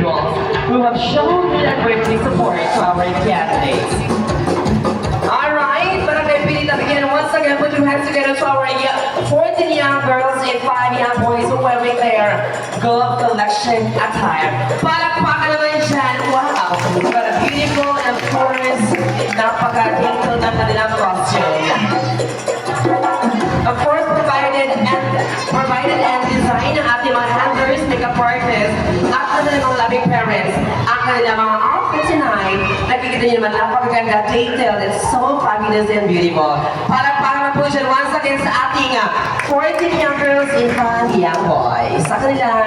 individuals who have shown their great support to our candidates. Alright, Barangay Pilita, again, once again, put your hands together to our 14 young girls and 5 young boys who wear their Gulf Collection attire. Palakpakan naman dyan, wow! What a beautiful and of course, napaka-detailed ng kanilang costume. Of course, provided and designed ng ating mga handlers, makeup artists, at kanilang mga loving parents. Ang kanilang mga outfits tonight, nakikita niyo naman napakaganda, detailed, and so fabulous and beautiful. Palakpakan po dyan once again sa ating 14 young girls and 5 young boys. Sa kanilang